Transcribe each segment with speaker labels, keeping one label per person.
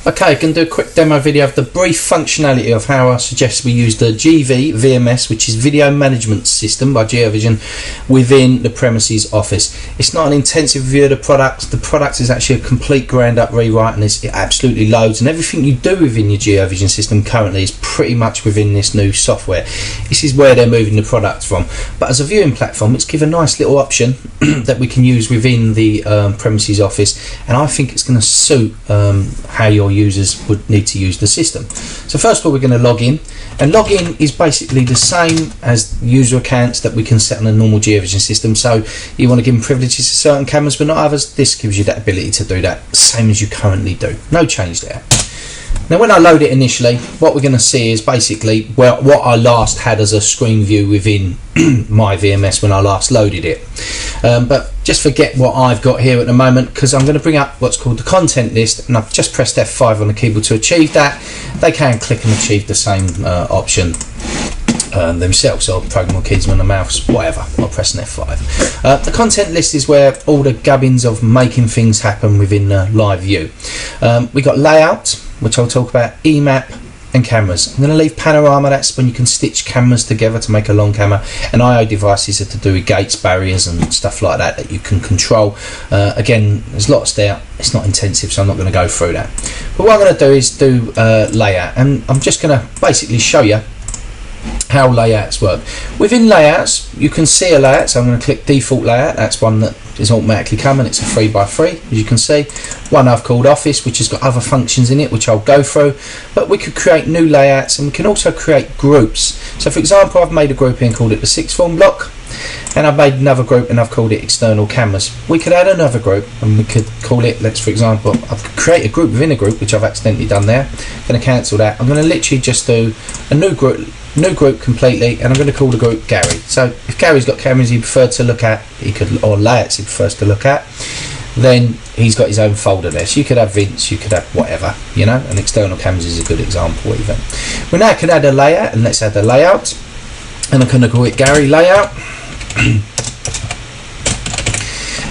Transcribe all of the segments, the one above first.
Speaker 1: Okay, I can do a quick demo video of the brief functionality of how I suggest we use the VMS, which is Video Management System by GeoVision, within the premises office. It's not an intensive review of the product. The product is actually a complete ground up rewrite, and it absolutely loads, and everything you do within your GeoVision system currently is pretty much within this new software. This is where they're moving the product from. But as a viewing platform, it's given a nice little option that we can use within the premises office, and I think it's going to suit how your users would need to use the system. So first of all, we're going to log in, and login is basically the same as user accounts that we can set on a normal GeoVision system. So you want to give them privileges to certain cameras but not others, this gives you that ability to do that, same as you currently do. No change there. Now when I load it initially, what we're going to see is basically what I last had as a screen view within my VMS when I last loaded it. But just forget what I've got here at the moment, because I'm going to bring up what's called the content list, and I've just pressed F5 on the keyboard to achieve that. They can click and achieve the same option themselves, or programmable keys on the mouse, whatever. I'll press an F5. The content list is where all the gubbins of making things happen within the live view. We got layout, which I'll talk about, EMAP, and cameras. I'm going to leave panorama, that's when you can stitch cameras together to make a long camera, and IO devices are to do with gates, barriers and stuff like that you can control. Again, there's lots there, it's not intensive, so I'm not going to go through that. But what I'm going to do is do layout, and I'm just going to basically show you how layouts work. Within layouts, you can see a layout, so I'm going to click default layout. That's one that is automatically coming. It's a 3x3, as you can see. One I've called office, which has got other functions in it, which I'll go through. But we could create new layouts, and we can also create groups. So for example, I've made a group here and called it the sixth form block, and I've made another group and I've called it external cameras. We could add another group and we could call it, let's for example, I could create a group within a group, which I've accidentally done there. I'm going to cancel that. I'm going to literally just do a new group completely, and I'm going to call the group Gary. So if Gary's got cameras he prefers to look at, or layouts he prefers to look at, then he's got his own folder there. So you could have Vince, you could have whatever, you know, and external cameras is a good example even. We now can add a layout, and let's add a layout, and I'm going to call it Gary layout.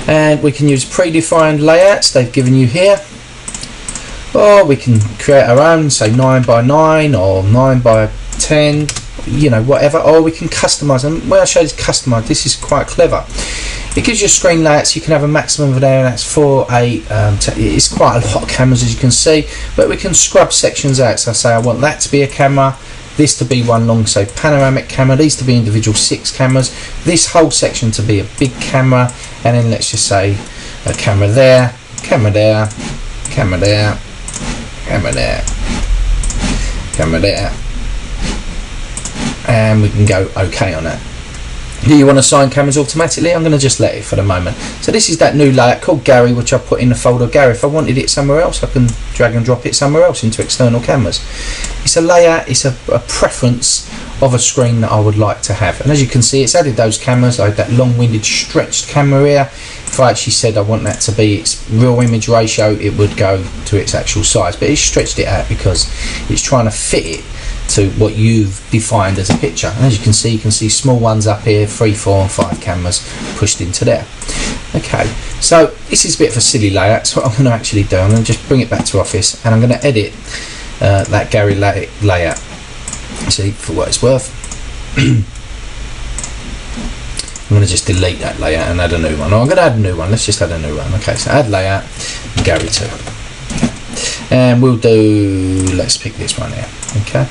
Speaker 1: And we can use predefined layouts they've given you here, or we can create our own, say 9x9 or 9x10, you know, whatever, or we can customize them. When I show this customize, this is quite clever. It gives you screen layouts. You can have a maximum of there, and that's 4, 8, it's quite a lot of cameras, as you can see, but we can scrub sections out. So I say I want that to be a camera, this to be one long, say panoramic camera, these to be individual 6 cameras, this whole section to be a big camera, and then let's just say a camera there, camera there, camera there, camera there, camera there, and we can go OK on that. Do you want to assign cameras automatically? I'm going to just let it for the moment. So this is that new layout called Gary, which I put in the folder Gary. If I wanted it somewhere else, I can drag and drop it somewhere else into external cameras. It's a layout, it's a preference of a screen that I would like to have. And as you can see, it's added those cameras. I had that long-winded stretched camera here. If I actually said I want that to be its real image ratio, it would go to its actual size. But it's stretched it out because it's trying to fit it to what you've defined as a picture. And as you can see small ones up here, 3, 4 and 5 cameras pushed into there. Okay, so this is a bit of a silly layout. So what I'm going to actually do, I'm going to just bring it back to Office, and I'm going to edit that Gary layout. See, for what it's worth. I'm going to just delete that layout and add a new one. Oh, I'm going to add a new one. Let's just add a new one. Okay, so add layout, Gary 2. Okay. And we'll do, let's pick this one here. Okay.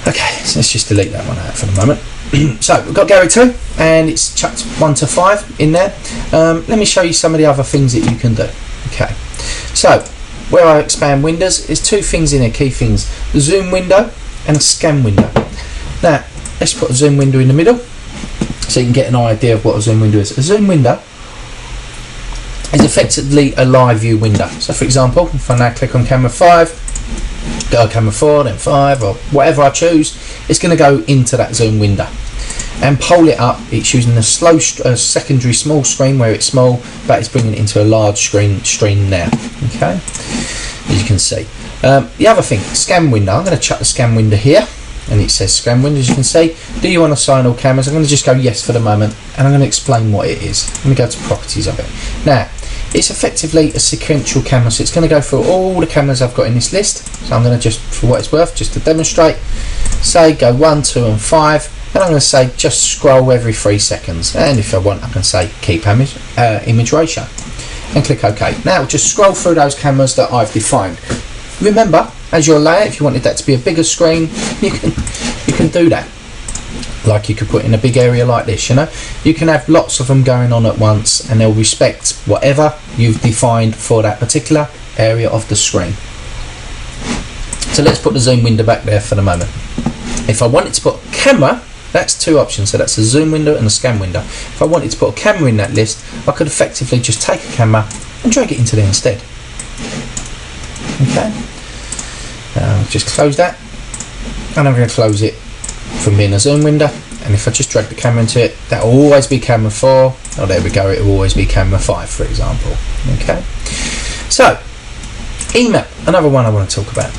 Speaker 1: Okay, so let's just delete that one out for the moment. So we've got Gary 2, and it's chucked 1 to 5 in there. Let me show you some of the other things that you can do. Okay, so where I expand windows, there's 2 things in here, key things: the zoom window and a scan window. Now let's put a zoom window in the middle so you can get an idea of what a zoom window is. A zoom window is effectively a live view window. So for example, if I now click on camera 5, go camera 4, then 5, or whatever I choose, it's going to go into that zoom window and pole it up. It's using a slow secondary small screen where it's small, but it's bringing it into a large stream now. Okay, as you can see. The other thing, scan window. I'm going to chuck the scan window here, and it says scan window, as you can see. Do you want to assign all cameras? I'm going to just go yes for the moment, and I'm going to explain what it is. Let me go to properties of it. Now, It's effectively a sequential camera, so it's going to go through all the cameras I've got in this list. So I'm going to just, for what it's worth, just to demonstrate, say go 1, 2 and 5, and I'm going to say just scroll every 3 seconds, and if I want I can say keep image ratio and click OK. Now just scroll through those cameras that I've defined. Remember, as your layout, if you wanted that to be a bigger screen, you can do that. Like you could put in a big area like this, you know. You can have lots of them going on at once and they'll respect whatever you've defined for that particular area of the screen. So let's put the zoom window back there for the moment. If I wanted to put a camera, that's 2 options, so that's the zoom window and the scan window. If I wanted to put a camera in that list, I could effectively just take a camera and drag it into there instead. Okay, just close that, and I'm going to close it from being a zoom window, and if I just drag the camera into it, that will always be camera 4. Oh, there we go, it will always be camera 5, for example. Okay, so EMAP, another one I want to talk about.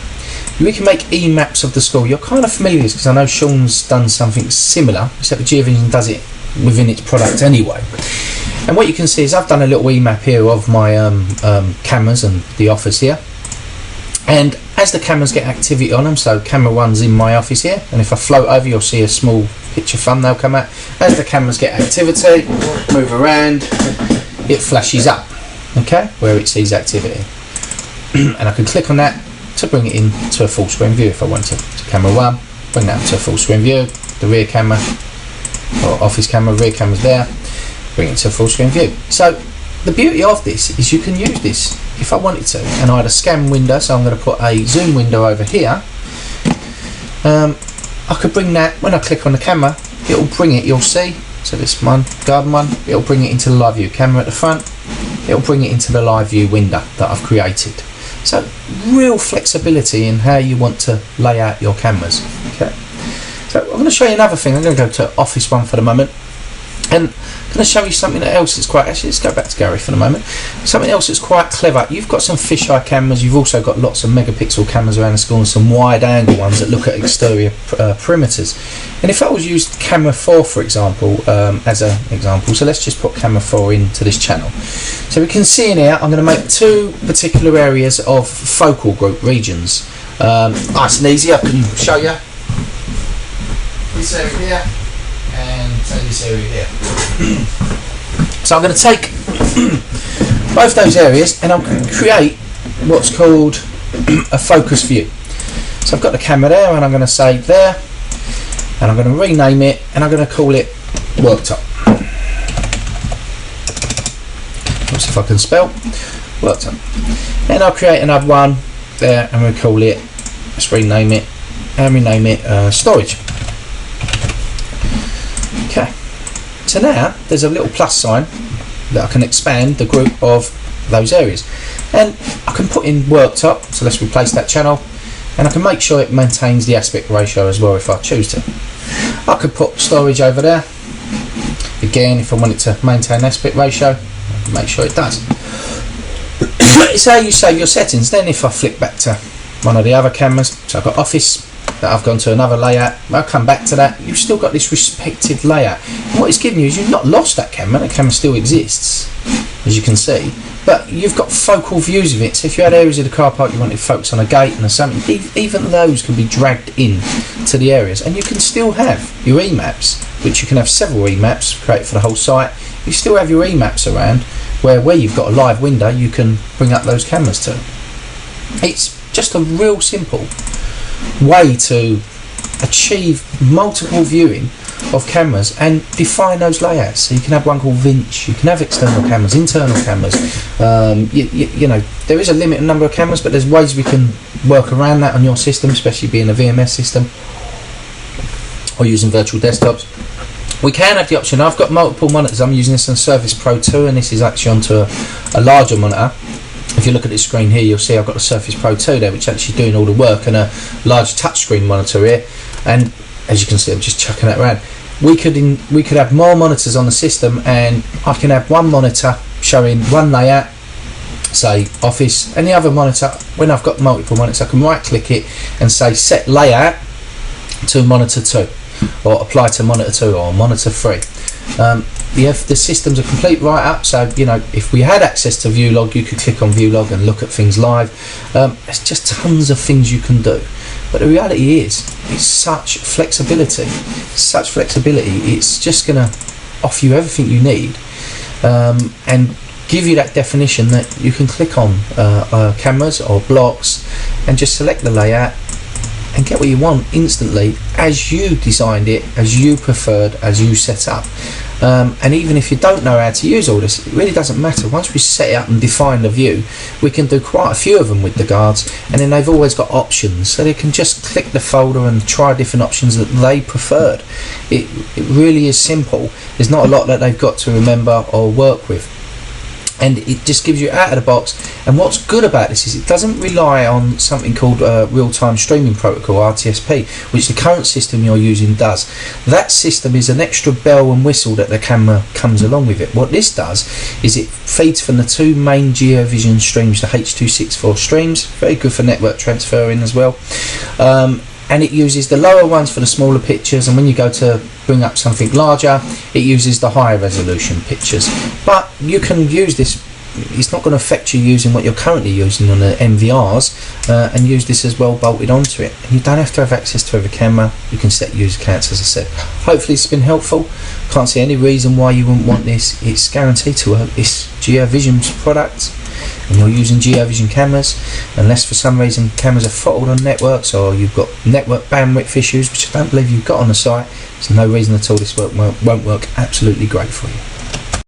Speaker 1: We can make EMAPs of the school. You're kind of familiar with this because I know Sean's done something similar, except that GeoVision does it within its product anyway. And what you can see is I've done a little EMAP here of my cameras and the office here. And as the cameras get activity on them, so camera 1's in my office here, and if I float over you'll see a small picture thumbnail come out. As the cameras get activity, move around, it flashes up, okay, where it sees activity. And I can click on that to bring it into a full screen view if I want to. So camera 1, bring that to a full screen view, the rear camera, or office camera, rear camera's there, bring it to a full screen view. So the beauty of this is you can use this if I wanted to, and I had a scan window, so I'm going to put a zoom window over here. I could bring that, when I click on the camera, it'll bring it, you'll see, so this one, garden one, it'll bring it into the live view. Camera at the front, it'll bring it into the live view window that I've created. So real flexibility in how you want to lay out your cameras. Okay, so I'm going to show you another thing. I'm going to go to Office one for the moment, and I'm going to show you something else that's quite, actually let's go back to Gary for the moment. Something else that's quite clever. You've got some fisheye cameras, you've also got lots of megapixel cameras around the school and some wide angle ones that look at exterior perimeters. And if I was used camera 4 for example, as an example, so let's just put camera 4 into this channel. So we can see in here I'm going to make 2 particular areas of focal group regions. Nice and easy, I can show you this area here and this area here. So I'm going to take both those areas and I'm going to create what's called a focus view. So I've got the camera there and I'm going to say there, and I'm going to rename it and I'm going to call it worktop. Let's see if I can spell worktop. And I'll create another one there and we'll call it, let's rename it and rename it storage. Okay, so now there's a little plus sign that I can expand the group of those areas, and I can put in worktop, so let's replace that channel, and I can make sure it maintains the aspect ratio as well if I choose to. I could put storage over there again if I want it to maintain aspect ratio, I can make sure it does. It's how you save your settings. Then if I flick back to one of the other cameras, so I've got office that I've gone to another layout, I'll come back to that, you've still got this respective layout. And what it's giving you is you've not lost that camera, the camera still exists as you can see, but you've got focal views of it. So if you had areas of the car park you wanted to focus on a gate and something, even those can be dragged in to the areas, and you can still have your EMAPs, which you can have several EMAPs created for the whole site. You still have your EMAPs around where you've got a live window you can bring up those cameras to. It's just a real simple way to achieve multiple viewing of cameras and define those layouts. So you can have one called Vinch, you can have external cameras, internal cameras, you know, there is a limited number of cameras, but there's ways we can work around that on your system, especially being a VMS system or using virtual desktops. We can have the option, I've got multiple monitors, I'm using this on Surface Pro 2 and this is actually onto a larger monitor. If you look at this screen here, you'll see I've got the Surface Pro 2 there, which is actually doing all the work, and a large touchscreen monitor here. And as you can see, I'm just chucking that around. We could have more monitors on the system, and I can have one monitor showing one layout, say Office, and the other monitor, when I've got multiple monitors, I can right-click it and say Set Layout to Monitor 2, or Apply to Monitor 2 or Monitor 3. the system's a complete write-up, so you know, if we had access to view log, you could click on view log and look at things live. There's just tons of things you can do, but the reality is it's such flexibility, it's just going to offer you everything you need, and give you that definition that you can click on cameras or blocks and just select the layout and get what you want instantly, as you designed it, as you preferred, as you set up. And even if you don't know how to use all this, it really doesn't matter. Once we set it up and define the view, we can do quite a few of them with the guards, and then they've always got options, so they can just click the folder and try different options that they preferred. It really is simple. There's not a lot that they've got to remember or work with, and it just gives you out of the box. And what's good about this is it doesn't rely on something called real-time streaming protocol, RTSP, which the current system you're using does. That system is an extra bell and whistle that the camera comes along with it. What this does is it feeds from the two main GeoVision streams, the H.264 streams, very good for network transferring as well, and it uses the lower ones for the smaller pictures, and when you go to bring up something larger, it uses the higher resolution pictures. But you can use this, it's not going to affect you using what you're currently using on the MVRs, and use this as well bolted onto it. And you don't have to have access to every camera. You can set user accounts, as I said. Hopefully it's been helpful. Can't see any reason why you wouldn't want this. It's guaranteed to work. It's GeoVision's product, and you're using GeoVision cameras, unless for some reason cameras are throttled on networks, or you've got network bandwidth issues, which I don't believe you've got on the site. There's no reason at all this won't work absolutely great for you.